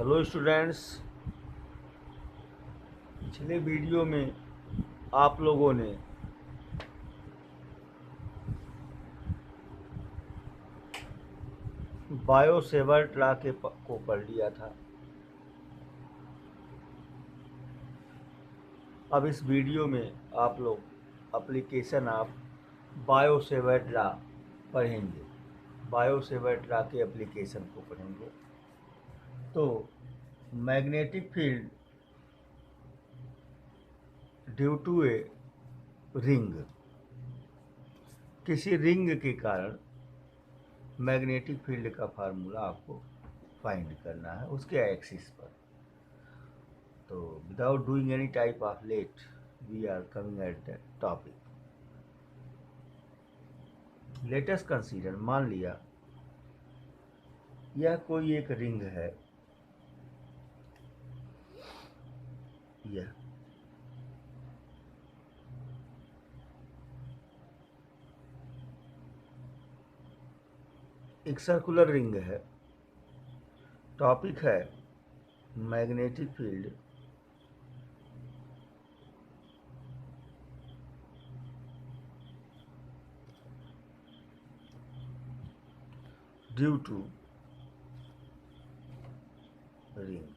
Hello students. पिछले video में आप लोगों ने बायोसेवर्ट लॉ को पढ़ लिया था। अब इस वीडियो में आप लोग एप्लीकेशन ऑफ बायोसेवर्ट लॉ पढ़ेंगे। बायोसेवर्ट लॉ के एप्लीकेशन को पढ़ेंगे। तो magnetic field due to a ring, किसी रिंग के कारण मैग्नेटिक फील्ड का फार्मूला आपको फाइंड करना है उसके एक्सिस पर। तो without doing any type of let we are coming at the topic. Let us consider, मान लिया यह कोई एक रिंग है। यह एक सर्कुलर रिंग है। टॉपिक है magnetic field due to ring.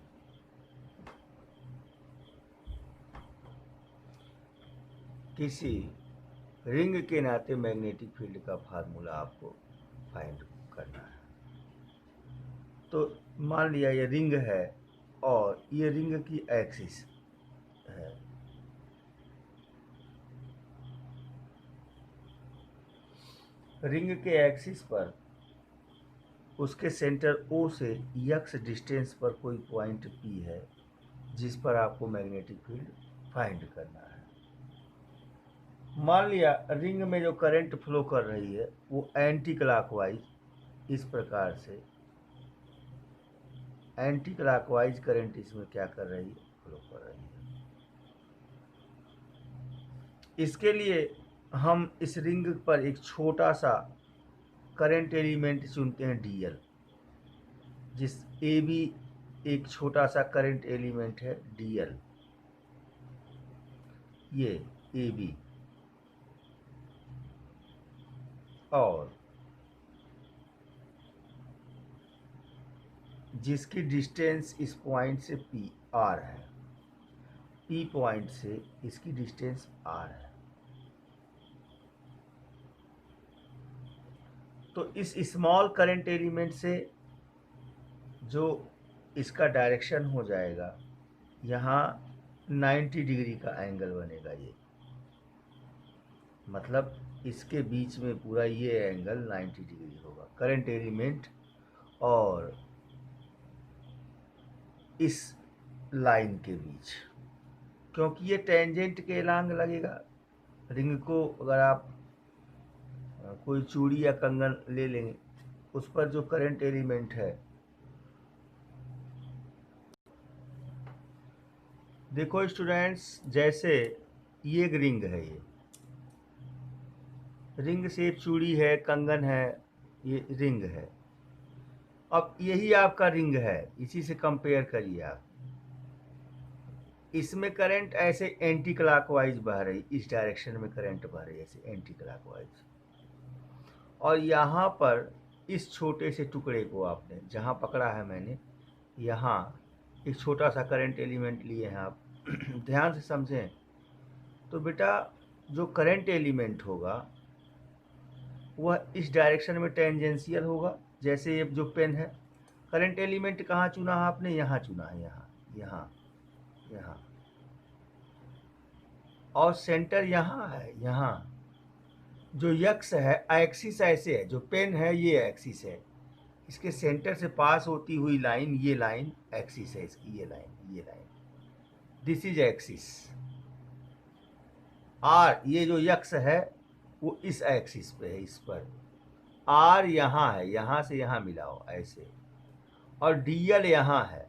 किसी रिंग के नाते मैग्नेटिक फील्ड का फार्मूला आपको फाइंड करना है। तो मान लिया ये रिंग है और ये रिंग की एक्सिस है। रिंग के एक्सिस पर उसके सेंटर O से x डिस्टेंस पर कोई पॉइंट P है जिस पर आपको मैग्नेटिक फील्ड फाइंड करना है। मान लिया रिंग में जो करंट फ्लो कर रही है वो एंटी क्लॉकवाइज इस प्रकार से, एंटी क्लॉकवाइज करंट इसमें क्या कर रही है, फ्लो कर रही है। इसके लिए हम इस रिंग पर एक छोटा सा करंट एलिमेंट चुनते हैं DL, जिस AB एक छोटा सा करंट एलिमेंट है DL, ये AB, और जिसकी डिस्टेंस इस पॉइंट से PR है। P पॉइंट से इसकी डिस्टेंस R है। तो इस स्मॉल करंट एलिमेंट से जो इसका डायरेक्शन हो जाएगा, यहाँ 90 डिग्री का एंगल बनेगा। ये मतलब इसके बीच में पूरा ये एंगल 90 डिग्री होगा, करंट एलिमेंट और इस लाइन के बीच, क्योंकि ये टेंजेंट के एलांग लगेगा। रिंग को अगर आप कोई चूड़ी या कंगन ले लेंगे, उस पर जो करंट एलिमेंट है, देखो स्टूडेंट्स, जैसे ये एक रिंग है, ये रिंग शेप चूड़ी है, कंगन है, ये रिंग है। अब यही आपका रिंग है, इसी से कंपेयर करिए आप। इसमें करंट ऐसे एंटी क्लॉकवाइज बह रही, इस डायरेक्शन में करंट बह रही ऐसे एंटी क्लॉकवाइज। और यहाँ पर इस छोटे से टुकड़े को आपने जहाँ पकड़ा है, मैंने यहाँ एक छोटा सा करंट एलिमेंट लिए हैं आप ध्यान से समझें। तो बेटा जो करंट एलिमेंट होगा वह इस डायरेक्शन में टेंजेंशियल होगा। जैसे ये जो पेन है, करंट एलिमेंट कहाँ चुना है आपने, यहाँ चुना है, यहाँ यहाँ यहाँ, और सेंटर यहाँ है। यहाँ जो यक्स है, एक्सिस ऐसे है, जो पेन है ये एक्सिस है, इसके सेंटर से पास होती हुई लाइन, ये लाइन एक्सिस है इसकी, ये line this is axis. R, ये जो यक्स है वो इस एक्सिस पे है, इस पर। आर यहाँ है, यहाँ से यहाँ मिलाओ ऐसे, और DL यहाँ है।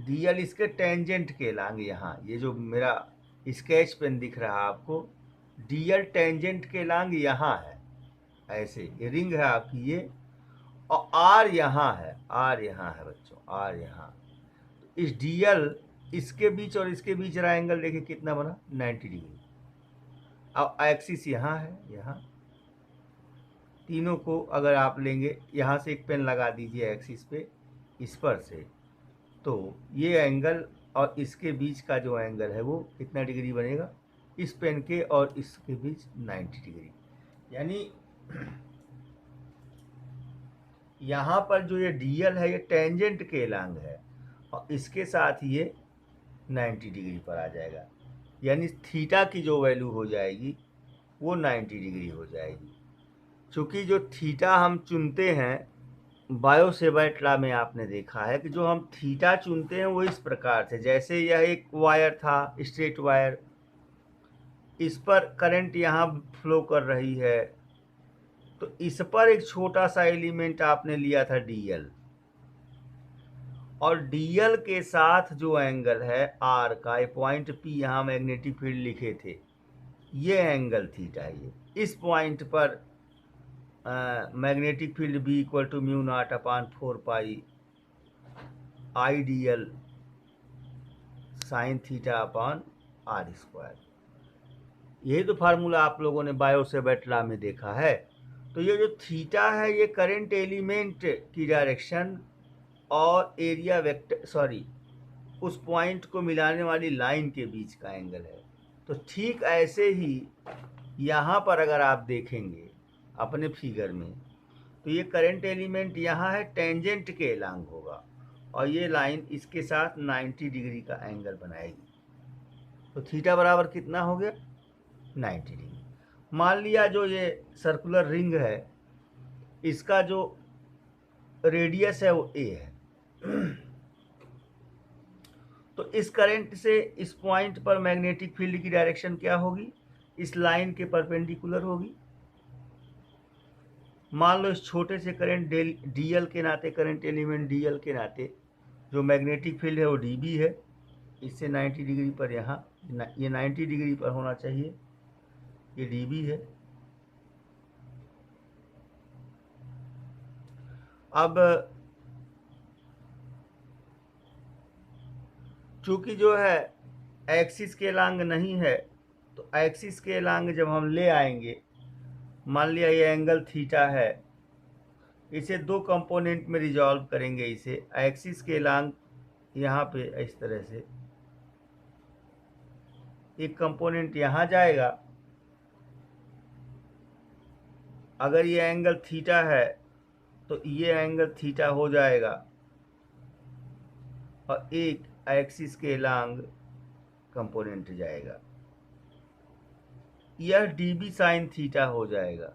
DL इसके टेंजेंट के लांग, यहाँ ये जो मेरा स्केच पेन दिख रहा है आपको, DL टेंजेंट के लांग यहाँ है ऐसे। ये रिंग है आपकी ये, और R यहाँ है, R यहाँ है बच्चों, R यहाँ। इस DL इसके बीच और इसके बीच रहा एंगल देखिए कितना बना 90 डिग्री। अब एक्सिस यहाँ है, यहाँ तीनों को अगर आप लेंगे, यहाँ से एक पेन लगा दीजिए एक्सिस पे इस पर से, तो ये एंगल और इसके बीच का जो एंगल है वो कितना डिग्री बनेगा, इस पेन के और इसके बीच 90 डिग्री। यानी यहाँ पर जो ये DL है ये टेंजेंट के एलांग है और इसके साथ ये 90 डिग्री पर आ जाएगा। यानी थीटा की जो वैल्यू हो जाएगी वो 90 डिग्री हो जाएगी। चूँकि जो थीटा हम चुनते हैं बायो-सेवर्ट लॉ में आपने देखा है कि जो हम थीटा चुनते हैं वो इस प्रकार से, जैसे यह एक वायर था स्ट्रेट वायर, इस पर करंट यहाँ फ्लो कर रही है, तो इस पर एक छोटा सा एलिमेंट आपने लिया था DL, और DL के साथ जो एंगल है R का, पॉइंट P यहाँ मैग्नेटिक फील्ड लिखे थे, ये एंगल थीटा है। इस पॉइंट पर magnetic field B equal to mu naught upon 4 pi IDL sine theta upon R square. यही तो फार्मूला आप लोगों ने बायो-सेवर्ट लॉ में देखा है। तो ये जो थीटा है ये करंट एलिमेंट की डायरेक्शन और एरिया वेक्टर उस पॉइंट को मिलाने वाली लाइन के बीच का एंगल है। तो ठीक ऐसे ही यहाँ पर अगर आप देखेंगे अपने फिगर में, तो ये करंट एलिमेंट यहाँ है, टेंजेंट के एलांग होगा और ये लाइन इसके साथ 90 डिग्री का एंगल बनाएगी। तो थीटा बराबर कितना हो गया 90 डिग्री। मान लिया जो ये सर्कुलर रिंग है इसका जो रेडियस है वो A है, तो इस करंट से इस पॉइंट पर मैग्नेटिक फील्ड की डायरेक्शन क्या होगी, इस लाइन के परपेंडिकुलर होगी। मान लो इस छोटे से करंट DL के नाते, करंट एलिमेंट DL के नाते जो मैग्नेटिक फील्ड है वो DB है, इससे 90 डिग्री पर यहाँ ये 90 डिग्री पर होना चाहिए, ये DB है। अब चूँकि जो है एक्सिस के एलांग नहीं है, तो एक्सिस के एलांग जब हम ले आएंगे, मान लिया ये एंगल थीटा है, इसे दो कंपोनेंट में रिजॉल्व करेंगे। इसे एक्सिस के एलांग यहाँ पे इस तरह से एक कंपोनेंट यहाँ जाएगा, अगर ये एंगल थीटा है तो ये एंगल थीटा हो जाएगा और एक एक्सिस के एलांग कंपोनेंट जाएगा, यह DB साइन थीटा हो जाएगा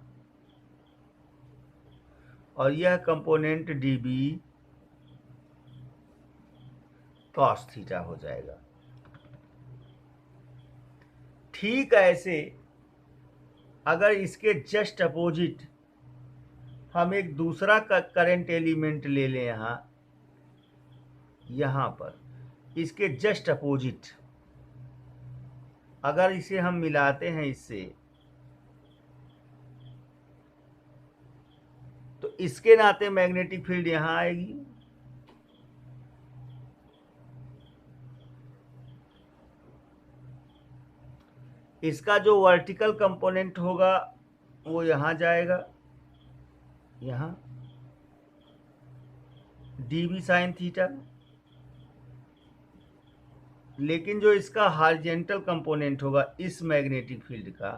और यह कंपोनेंट DB कॉस थीटा हो जाएगा। ठीक ऐसे अगर इसके जस्ट अपोजिट हम एक दूसरा करंट एलिमेंट ले लें, यहाँ पर इसके जस्ट अपोजिट अगर इसे हम मिलाते हैं इससे, तो इसके नाते मैग्नेटिक फील्ड यहाँ आएगी, इसका जो वर्टिकल कंपोनेंट होगा वो यहाँ जाएगा, यहाँ DB साइन थीटा, लेकिन जो इसका हॉरिजॉन्टल कंपोनेंट होगा इस मैग्नेटिक फील्ड का,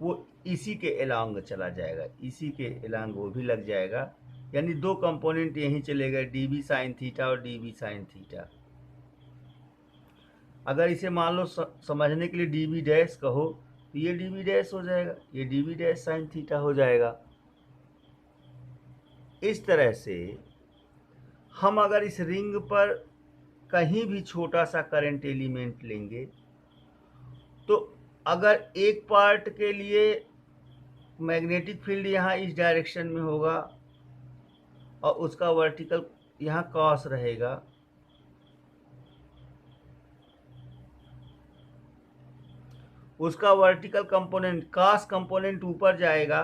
वो इसी के एलांग चला जाएगा, इसी के एलांग वो भी लग जाएगा। यानी दो कंपोनेंट यहीं चले गए, DB साइन थीटा और DB साइन थीटा। अगर इसे मान लो समझने के लिए DB डैश कहो तो ये DB डैश हो जाएगा, ये DB डैश साइन थीटा हो जाएगा। इस तरह से हम अगर इस रिंग पर कहीं भी छोटा सा करंट एलिमेंट लेंगे, तो अगर एक पार्ट के लिए मैग्नेटिक फील्ड यहाँ इस डायरेक्शन में होगा और उसका वर्टिकल यहाँ कॉस रहेगा, उसका वर्टिकल कंपोनेंट कॉस कंपोनेंट ऊपर जाएगा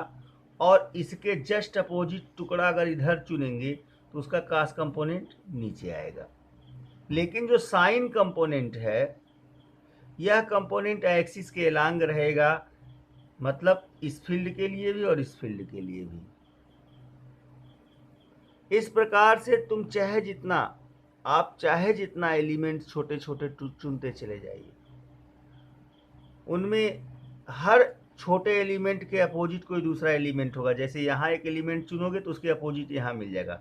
और इसके जस्ट अपोजिट टुकड़ा अगर इधर चुनेंगे तो उसका कॉस कंपोनेंट नीचे आएगा। लेकिन जो साइन कंपोनेंट है, यह कंपोनेंट एक्सिस के एलांग रहेगा, मतलब इस फील्ड के लिए भी और इस फील्ड के लिए भी। इस प्रकार से आप चाहे जितना एलिमेंट छोटे छोटे चुनते चले जाइए, उनमें हर छोटे एलिमेंट के अपोजिट कोई दूसरा एलिमेंट होगा। जैसे यहाँ एक एलिमेंट चुनोगे तो उसके अपोजिट यहाँ मिल जाएगा,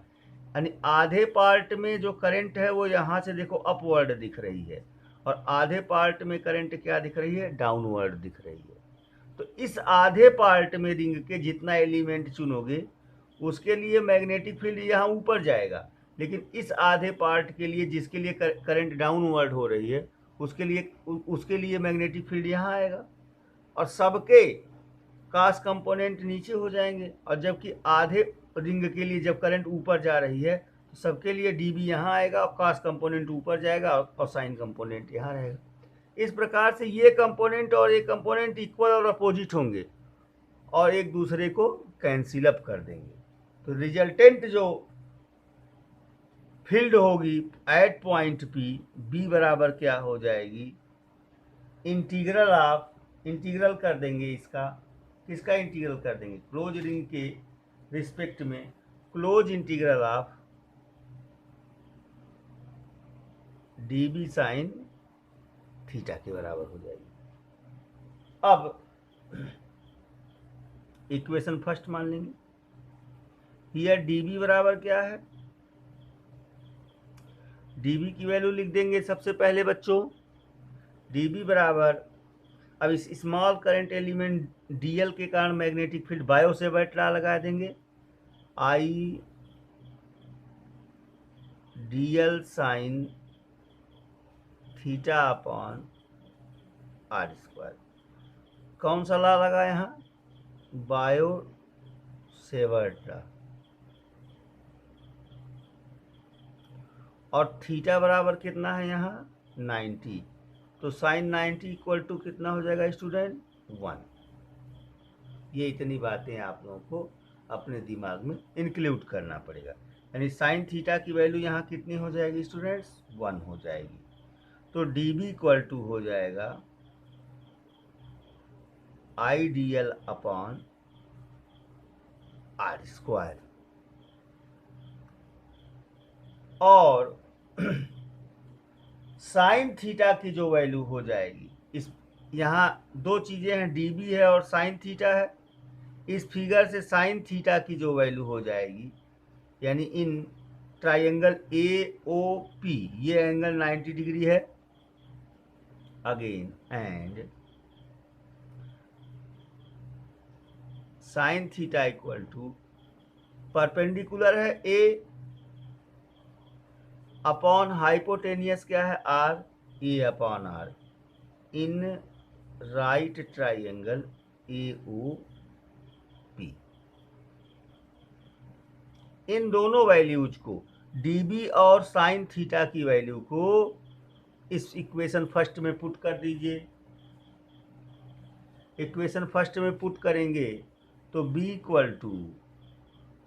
यानी आधे पार्ट में जो करंट है वो यहाँ से देखो अपवर्ड दिख रही है, और आधे पार्ट में करंट क्या दिख रही है, डाउनवर्ड दिख रही है। तो इस आधे पार्ट में रिंग के जितना एलिमेंट चुनोगे उसके लिए मैग्नेटिक फील्ड यहाँ ऊपर जाएगा, लेकिन इस आधे पार्ट के लिए जिसके लिए करंट डाउनवर्ड हो रही है उसके लिए मैग्नेटिक फील्ड यहाँ आएगा, और सबके कास कंपोनेंट नीचे हो जाएंगे। और जबकि आधे रिंग के लिए जब करंट ऊपर जा रही है तो सबके लिए डीबी यहाँ आएगा और कास कंपोनेंट ऊपर जाएगा और साइन कंपोनेंट यहाँ रहेगा। इस प्रकार से ये कंपोनेंट और ये कंपोनेंट इक्वल और अपोजिट होंगे और एक दूसरे को कैंसिल अप कर देंगे। तो रिजल्टेंट जो फील्ड होगी एट पॉइंट पी, बी बराबर क्या हो जाएगी, इंटीग्रल कर देंगे इसका, किसका इंटीग्रल कर देंगे, क्लोज रिंग के रिस्पेक्ट में close integral of D B sine theta के बराबर हो जाएगी। अब इक्वेशन फर्स्ट मान लेंगे, हियर डी बी बराबर क्या है, डी बी की वैल्यू लिख देंगे सबसे पहले बच्चों, डी बी बराबर, अब इस स्मॉल करंट एलिमेंट डीएल के कारण मैग्नेटिक फील्ड बायो से बैटरा लगा देंगे, I DL sine theta upon R square. कौन सा ला लगा यहाँ, बायो सेवर्ट ला, और थीटा बराबर कितना है यहाँ 90, तो साइन 90 इक्वल टू कितना हो जाएगा स्टूडेंट 1। ये इतनी बातें आप लोगों को अपने दिमाग में इंक्लूड करना पड़ेगा, यानी साइन थीटा की वैल्यू यहाँ कितनी हो जाएगी स्टूडेंट्स 1 हो जाएगी। तो डी बी इक्वल टू हो जाएगा I D L upon R square, और साइन थीटा की जो वैल्यू हो जाएगी, इस यहाँ दो चीज़ें हैं, डी बी है और साइन थीटा है, इस फिगर से साइन थीटा की जो वैल्यू हो जाएगी, यानी in triangle A O P, ये एंगल 90 डिग्री है again, and sine theta equal to perpendicular है ए अपॉन हाइपोटेनियस क्या है R, A upon R, in right triangle A O P. इन दोनों वैल्यूज को, डीबी और साइन थीटा की वैल्यू को इस इक्वेशन फर्स्ट में पुट कर दीजिए। इक्वेशन फर्स्ट में पुट करेंगे तो b equal to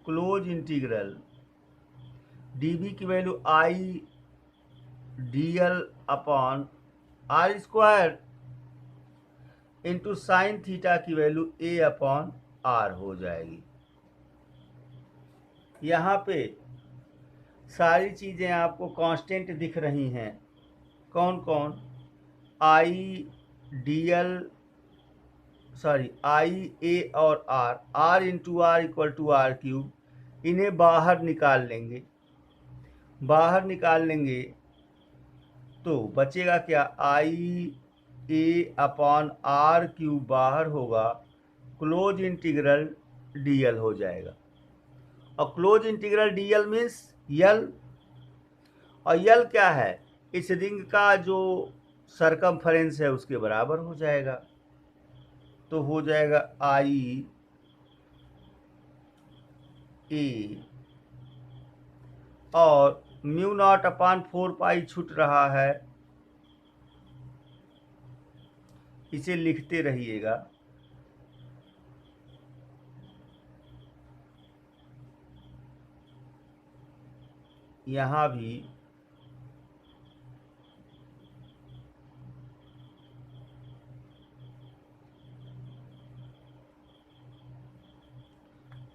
close integral dB की value I D L upon R square into sine theta की वैल्यू a अपॉन आर हो जाएगी। यहाँ पे सारी चीज़ें आपको कांस्टेंट दिख रही हैं, कौन कौन, आई डी एल आई ए और R into R equal to R cube, इन्हें बाहर निकाल लेंगे। बाहर निकाल लेंगे तो बचेगा क्या, आई ए अपॉन आर क्यूब बाहर होगा, क्लोज इंटीग्रल डीएल हो जाएगा, और क्लोज इंटीग्रल डीएल मीन्स यल, और यल क्या है, इस रिंग का जो सरकमफरेंस है उसके बराबर हो जाएगा। तो हो जाएगा आई ए, और म्यू नॉट अपान 4 पाई छूट रहा है, इसे लिखते रहिएगा, यहाँ भी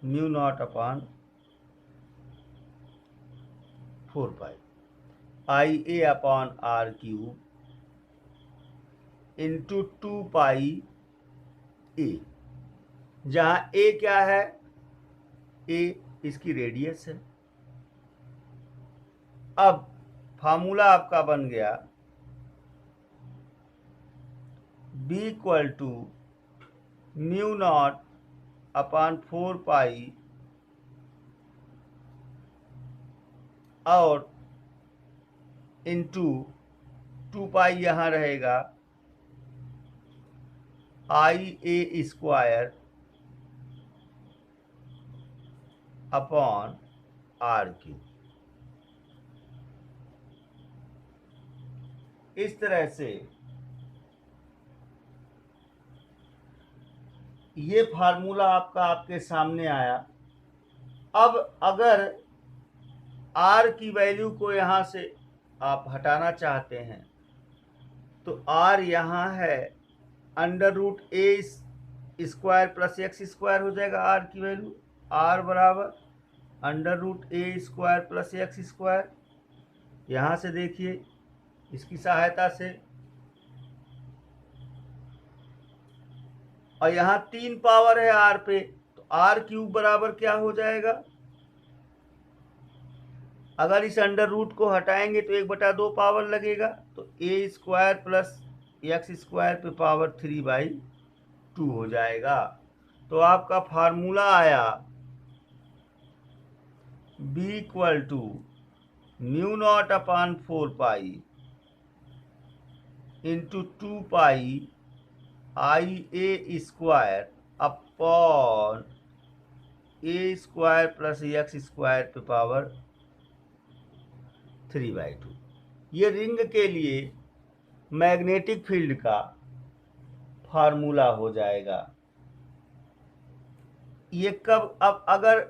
mu naught upon 4 pi I A upon R cube into 2 pi A, जहां ए क्या है, ए इसकी रेडियस है। अब फार्मूला आपका बन गया B equal to mu naught upon 4 pi और इंटू 2 पाई यहाँ रहेगा I A square upon R cube. इस तरह से ये फार्मूला आपके सामने आया। अब अगर r की वैल्यू को यहाँ से आप हटाना चाहते हैं तो r यहाँ है अंडर रूट ए स्क्वायर प्लस एक्स स्क्वायर हो जाएगा। r की वैल्यू r बराबर अंडर रूट ए स्क्वायर प्लस एक्स स्क्वायर। यहाँ से देखिए इसकी सहायता से, और यहाँ 3 पावर है r पे, तो r क्यूब बराबर क्या हो जाएगा, अगर इस अंडर रूट को हटाएंगे तो 1/2 पावर लगेगा, तो A square plus X square पे पावर 3/2 हो जाएगा। तो आपका फार्मूला आया b equal to mu naught upon 4 pi into 2 pi I A square upon A square plus X square पे पावर 3/2। ये रिंग के लिए मैग्नेटिक फील्ड का फार्मूला हो जाएगा। ये कब, अब अगर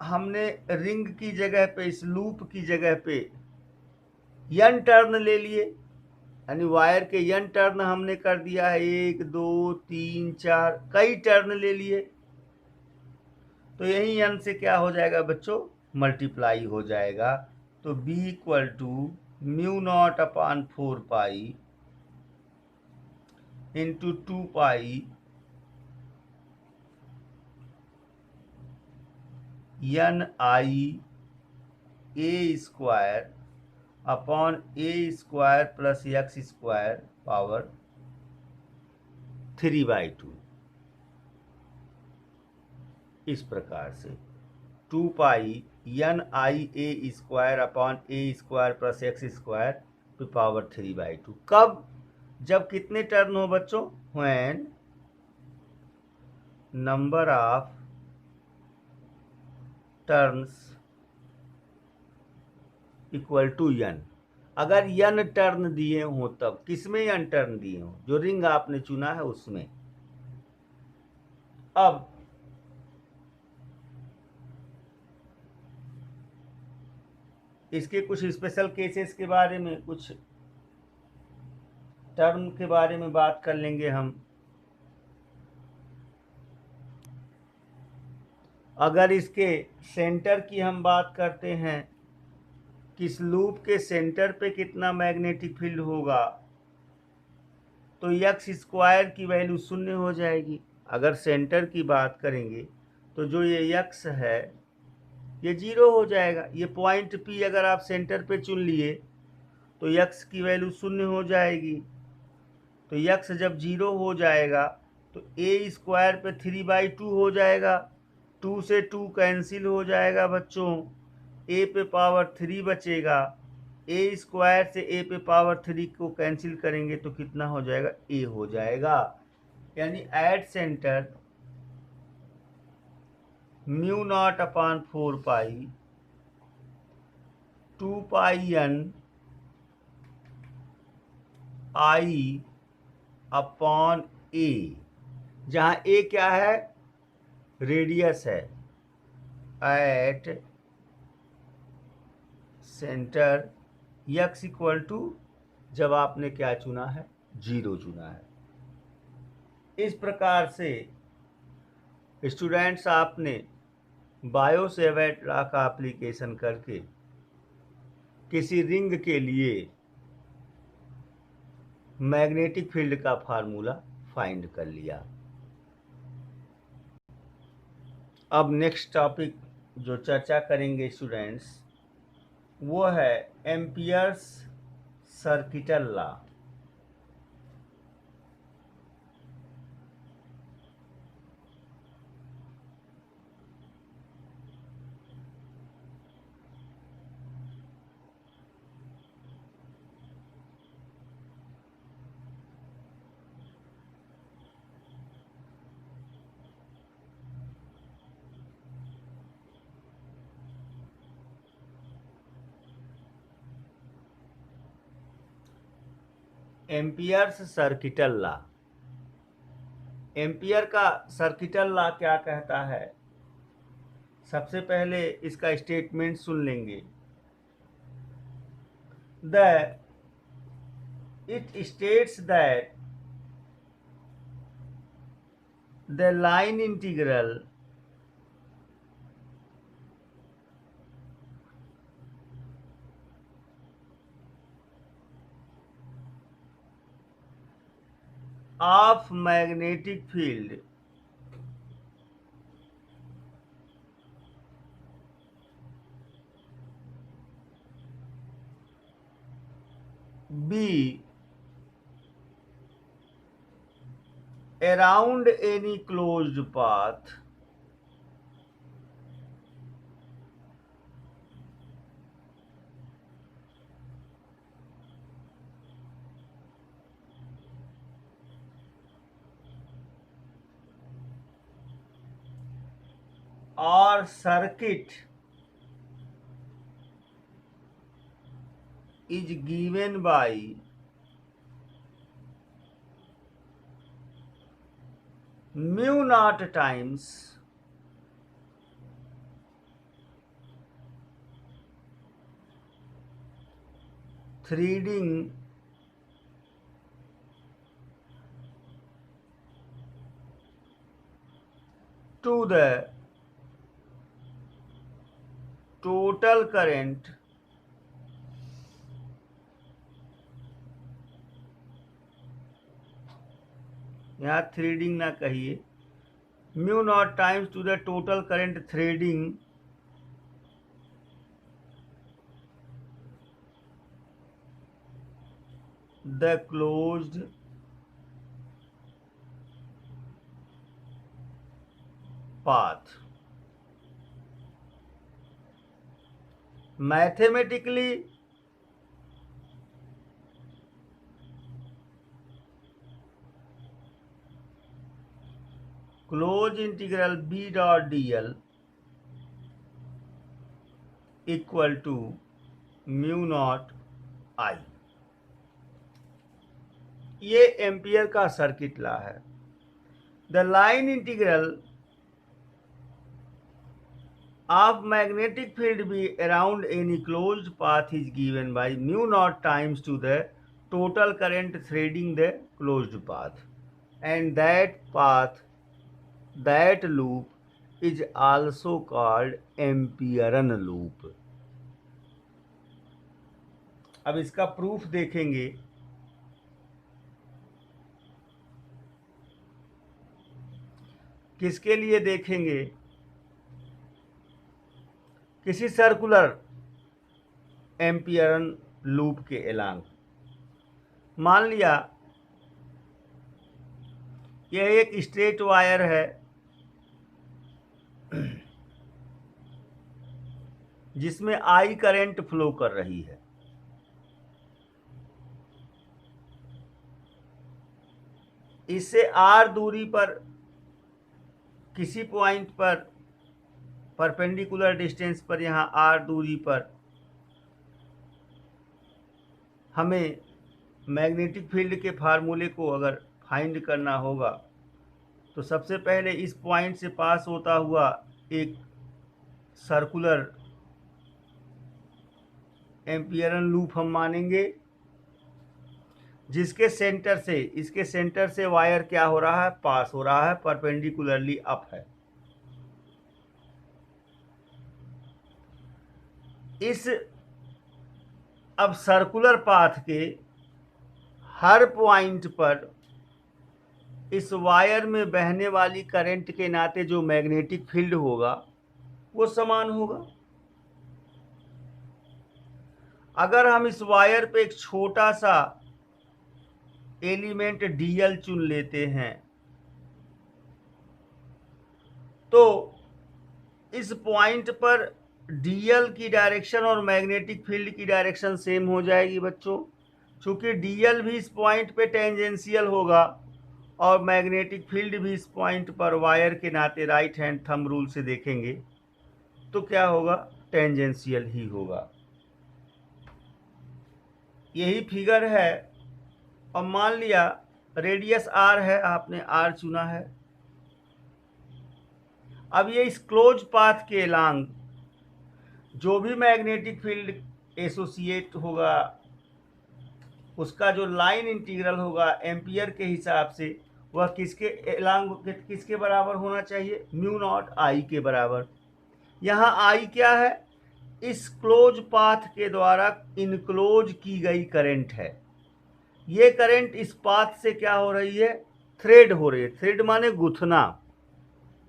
हमने रिंग की जगह पे, इस लूप की जगह पे n टर्न ले लिए, यानी वायर के n टर्न हमने कर दिया है, 1 2 3 4 कई टर्न ले लिए, तो यही n से क्या हो जाएगा बच्चों, मल्टीप्लाई हो जाएगा। तो b equal to mu naught upon 4 pi into 2 pi n I A square upon A square plus X square power 3/2। इस प्रकार से 2 pi n I A square upon A square plus X square पे power 3/2। कब, जब कितने turn हो बच्चों, when number of turns equal to n। अगर n टर्न दिए हो तब, किसमें n टर्न दिए हो, जो रिंग आपने चुना है उसमें। अब इसके कुछ स्पेशल केसेस के बारे में, कुछ टर्म के बारे में बात कर लेंगे हम। अगर इसके सेंटर की हम बात करते हैं, किस लूप के सेंटर पे कितना मैग्नेटिक फील्ड होगा, तो एक्स स्क्वायर की वैल्यू 0 हो जाएगी। अगर सेंटर की बात करेंगे तो जो ये एक्स है ये 0 हो जाएगा। ये पॉइंट पी अगर आप सेंटर पे चुन लिए तो एक्स की वैल्यू 0 हो जाएगी। तो एक्स जब 0 हो जाएगा तो ए स्क्वायर पे 3/2 हो जाएगा। 2 से 2 कैंसिल हो जाएगा बच्चों, ए पे पावर 3 बचेगा। ए स्क्वायर से ए पे पावर 3 को कैंसिल करेंगे तो कितना हो जाएगा, ए हो जाएगा। यानी at centre mu naught upon 4 pi 2 pi n I upon A, जहाँ ए क्या है, रेडियस है, at centre x equal to, जब आपने क्या चुना है, 0 चुना है। इस प्रकार से स्टूडेंट्स, आपने बायो-सेवर्ट लॉ का एप्लीकेशन करके किसी रिंग के लिए मैग्नेटिक फील्ड का फार्मूला फाइंड कर लिया। अब नेक्स्ट टॉपिक जो चर्चा करेंगे स्टूडेंट्स, वो है amperes circuital law. Amperes circuital law. Ampere का सर्किटल लॉ क्या कहता है? सबसे पहले इसका स्टेटमेंट सुन लेंगे। It states that the line integral of magnetic field be around any closed path or circuit is given by mu naught times threading to the total current यहाँ threading ना कहिए, mu naught times to the total current threading the closed path. Mathematically close integral B dot D L equal to mu naught I. ये Ampere का circuit law है। The line integral of magnetic field be around any closed path is given by mu naught times to the total current threading the closed path, and that path, that loop is also called Amperean loop। अब इसका proof देखेंगे। किसके लिए देखेंगे? किसी circular Amperian loop के along. मान लिया यह एक स्ट्रेट वायर है जिसमें आई करंट फ्लो कर रही है। इससे आर दूरी पर किसी पॉइंट पर परपेंडिकुलर डिस्टेंस पर, यहाँ आर दूरी पर हमें मैग्नेटिक फील्ड के फार्मूले को अगर फाइंड करना होगा तो सबसे पहले इस पॉइंट से पास होता हुआ एक सर्कुलर एम्पियरन लूप हम मानेंगे, जिसके सेंटर से, इसके सेंटर से वायर क्या हो रहा है? पास हो रहा है, परपेंडिकुलरली अप है। इस अब सर्कुलर पाथ के हर पॉइंट पर इस वायर में बहने वाली करंट के नाते जो मैग्नेटिक फील्ड होगा वो समान होगा। अगर हम इस वायर पे एक छोटा सा एलिमेंट डीएल चुन लेते हैं तो इस पॉइंट पर डीएल की डायरेक्शन और मैग्नेटिक फील्ड की डायरेक्शन सेम हो जाएगी बच्चों, क्योंकि डीएल भी इस पॉइंट पे टेंजेंशियल होगा और मैग्नेटिक फील्ड भी इस पॉइंट पर वायर के नाते राइट हैंड थंब रूल से देखेंगे तो क्या होगा, टेंजेंशियल ही होगा। यही फिगर है। और मान लिया रेडियस आर है, आपने आर चुना है। अब ये इस क्लोज पाथ के लॉन्ग जो भी मैग्नेटिक फील्ड एसोसिएट होगा उसका जो लाइन इंटीग्रल होगा एम्पियर के हिसाब से वह किसके बराबर होना चाहिए, म्यू नॉट आई के बराबर। यहाँ आई क्या है, इस क्लोज पाथ के द्वारा इनक्लोज की गई करंट है। ये करंट इस पाथ से क्या हो रही है, थ्रेड हो रही है। थ्रेड माने गुथना।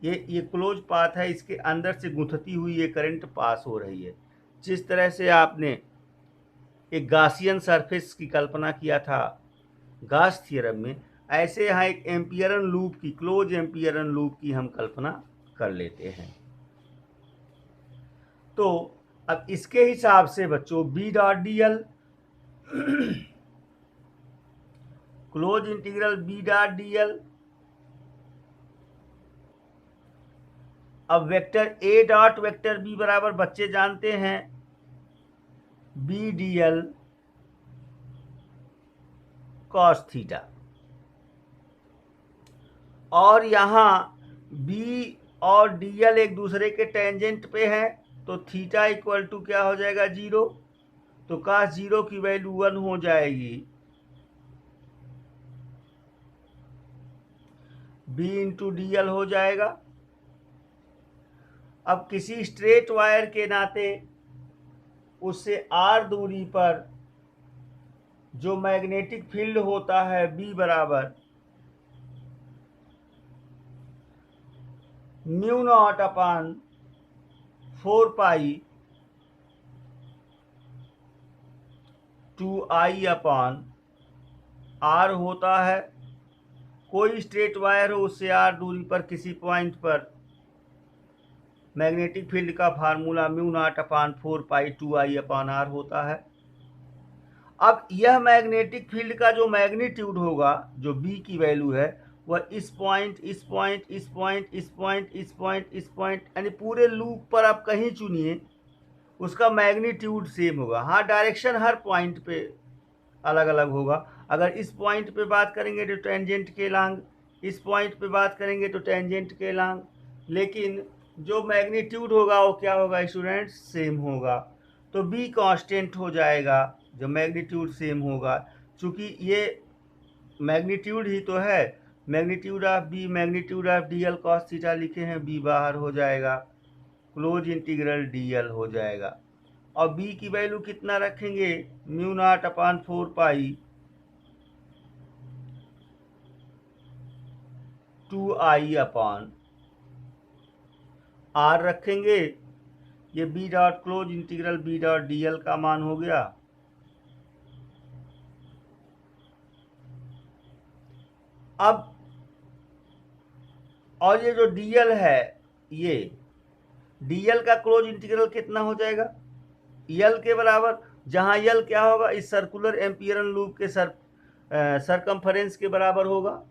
ये क्लोज पाथ है, इसके अंदर से गुथती हुई ये करंट पास हो रही है। जिस तरह से आपने एक गासियन सरफेस की कल्पना किया था गास थ्योरम में, ऐसे यहाँ एक एम्पियरन लूप की, क्लोज एम्पियरन लूप की हम कल्पना कर लेते हैं। तो अब इसके हिसाब से बच्चों B dot D L close integral B dot D L, अब vector A dot vector B बराबर बच्चे जानते हैं B D L cos theta, और यहाँ बी और डी एल एक दूसरे के टेंजेंट पे हैं तो थीटा इक्वल टू क्या हो जाएगा, 0। तो cos 0 की वैल्यू 1 हो जाएगी, b इंटू डी एल हो जाएगा। अब किसी स्ट्रेट वायर के नाते उससे r दूरी पर जो मैग्नेटिक फील्ड होता है B बराबर म्यू नॉट अपान 4 पाई 2I अपान R होता है। कोई स्ट्रेट वायर हो उससे r दूरी पर किसी पॉइंट पर मैग्नेटिक फील्ड का फार्मूला म्यू नॉट अपान 4 पाई 2I अपान R होता है। अब यह मैग्नेटिक फील्ड का जो मैग्नीट्यूड होगा, जो B की वैल्यू है, वह इस पॉइंट, इस पॉइंट, इस पॉइंट, इस पॉइंट, इस पॉइंट, इस पॉइंट, यानी पूरे लूप पर आप कहीं चुनिए उसका मैग्नीट्यूड सेम होगा। हाँ, डायरेक्शन हर पॉइंट पे अलग अलग होगा। अगर इस पॉइंट पे बात करेंगे तो टेंजेंट के लॉन्ग, इस पॉइंट पे बात करेंगे तो टेंजेंट के लॉन्ग, लेकिन जो मैग्नीट्यूड होगा वो क्या होगा स्टूडेंट्स, सेम होगा। तो B कांस्टेंट हो जाएगा जो मैग्नीट्यूड सेम होगा, चूँकि ये मैग्नीट्यूड ही तो है। Magnitude of B magnitude of D L cos theta लिखे हैं, B बाहर हो जाएगा, क्लोज इंटीग्रल डी एल हो जाएगा। और B की वैल्यू कितना रखेंगे, म्यू नॉट अपान 4 पाई 2I अपान R रखेंगे। ये B dot close integral B dot D L का मान हो गया। अब और ये जो dl है, ये dl का क्लोज इंटीग्रल कितना हो जाएगा, l के बराबर, जहां l क्या होगा, इस सर्कुलर एम्पियरन लूप के सरकमफरेंस के बराबर होगा।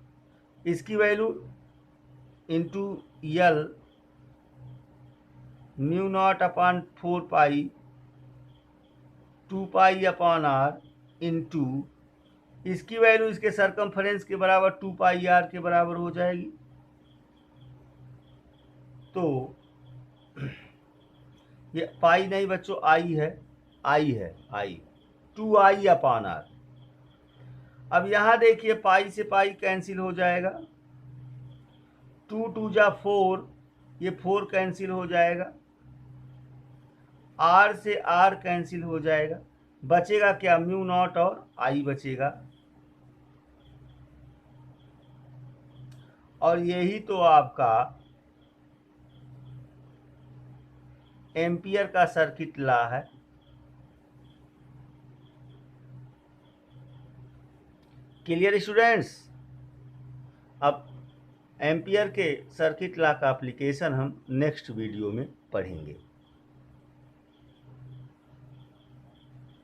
इसकी value into l mu naught upon 4 pi 2 pi upon r into इसकी वैल्यू इसके सरकमफरेंस के बराबर 2 पाई r के बराबर हो जाएगी। तो ये पाई नहीं बच्चों, आई है, आई 2I अपान r। अब यहाँ देखिए पाई से पाई कैंसिल हो जाएगा, 2 2 जा 4, ये 4 कैंसिल हो जाएगा। आर से आर कैंसिल हो जाएगा, बचेगा क्या, म्यू नॉट और आई बचेगा। और यही तो आपका एम्पियर का सर्किट लॉ है। Clear students? अब एम्पियर के सर्किट लॉ का एप्लीकेशन हम नेक्स्ट वीडियो में पढ़ेंगे।